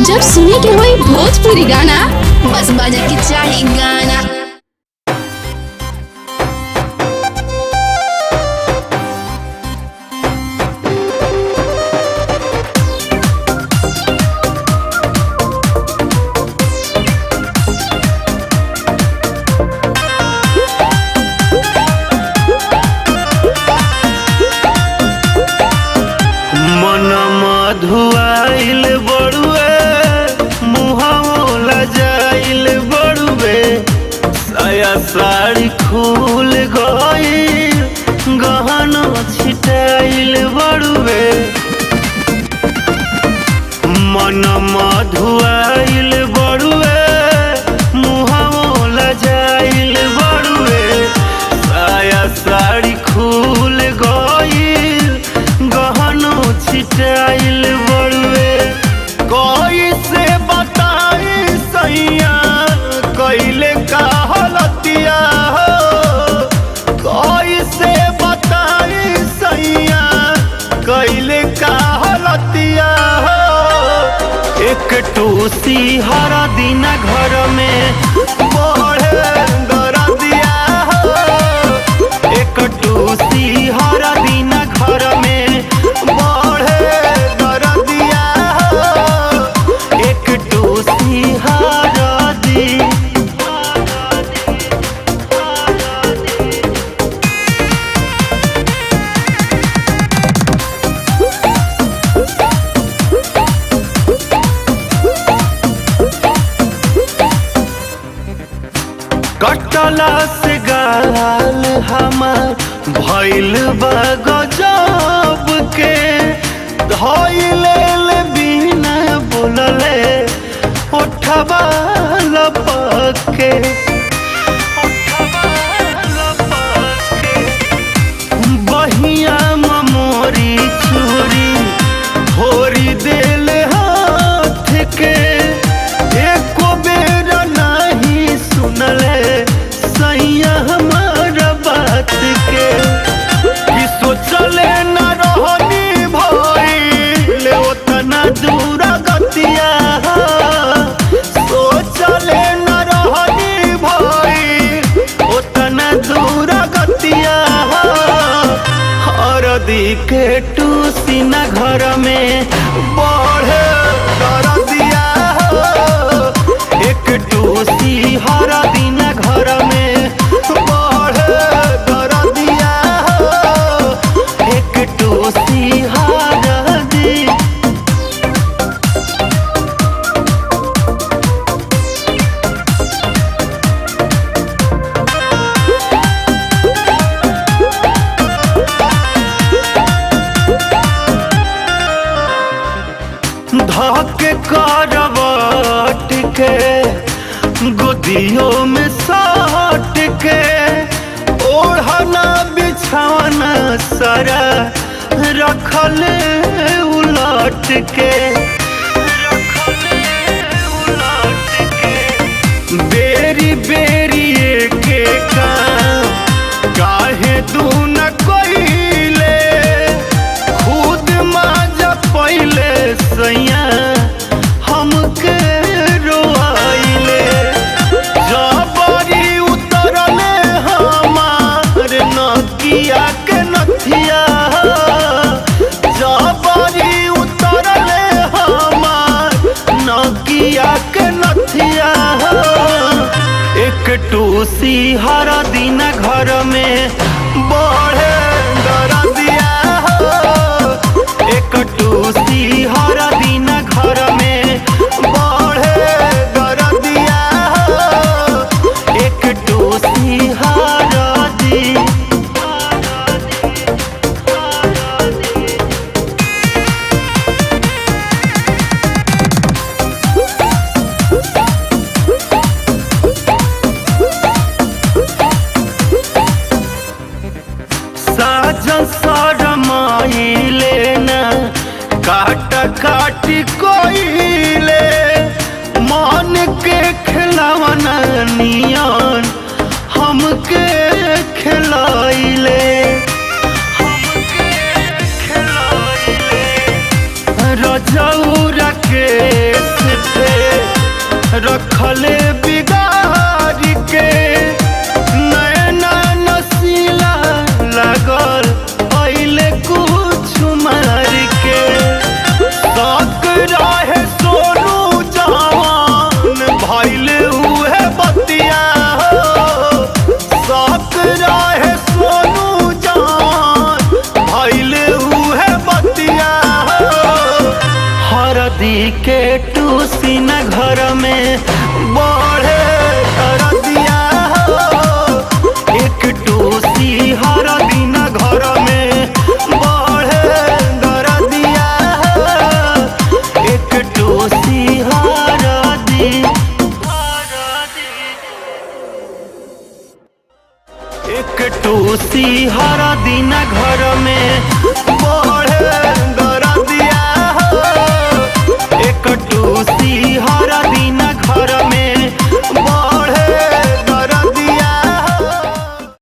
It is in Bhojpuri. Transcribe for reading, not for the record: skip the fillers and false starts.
जब सुने के होई भोजपुरी गाना बस बजे के चाही गाना। धुआइल बड़ुए मुहावला जाइल बड़ुए साया साड़ी खुल गइल गहना छिटाइल बड़ुए मन मधुआइल बड़ुए मुहावला जाइल बड़ुए साया साड़ी खुल गइल गहना छिटाइल बड़ुए कैसे बताई सैया कैले का हलतिया हो कैसे बताई सैया कैले का हलतिया हो एक टूसी हर दिन घर में बढ़े दरदिया हो एक टूसी हर दिन घर में कटला से गाल हमार भइल बा गजब के धइले बिना बोलले ओठबा लपके बहिया मोरी छुरी भोरी देल हाथ के एको बेर नहीं सुनले सैया हमारा बात के कि सोचले न रहनी भइल ओतना दूर गतिया सोचले न रहनी भइल ओतना दूर गतिया हरदी के टूसी न घर में बढ़े दरदिया एक टूसी हर दिन घर में बढ़े दरदिया एक टूसी हर दिन। धके करवट के गोदियों में साट के ओढ़ना बिछाना सारा रखल उलट के बेरी बेरी के काम काहे तू न कोइले खुद माजा पहिले सैया हमके रोआइले जबरी उतरले हमार नकिया के नथिया जबरी उतरले हमार नकिया के नथिया एक टूसी हर दिन घर में बढ़े दरदिया एक टूसी हर दिन घर में बढ़े दरदिया एक टूसी हर दिन। साजन सरमाइले ना काट काटी कोइले मन के खिलावना नियन हमके खिलाइले रजौरा के रखले बिगाड़ के नैना नसीला लागल पहले कुछ मार के शक रहे सोनू जवान भइल उहे बतिया हो शक रहे सोनू जवान भइल उहे बतिया हो हरदी के टूसी न घर में बढ़े कर दिया हो एक टूसी हरदी न घर में बढ़े कर दिया हो एक टूसी हरदी एक टूसी हरदी न घर में बढ़े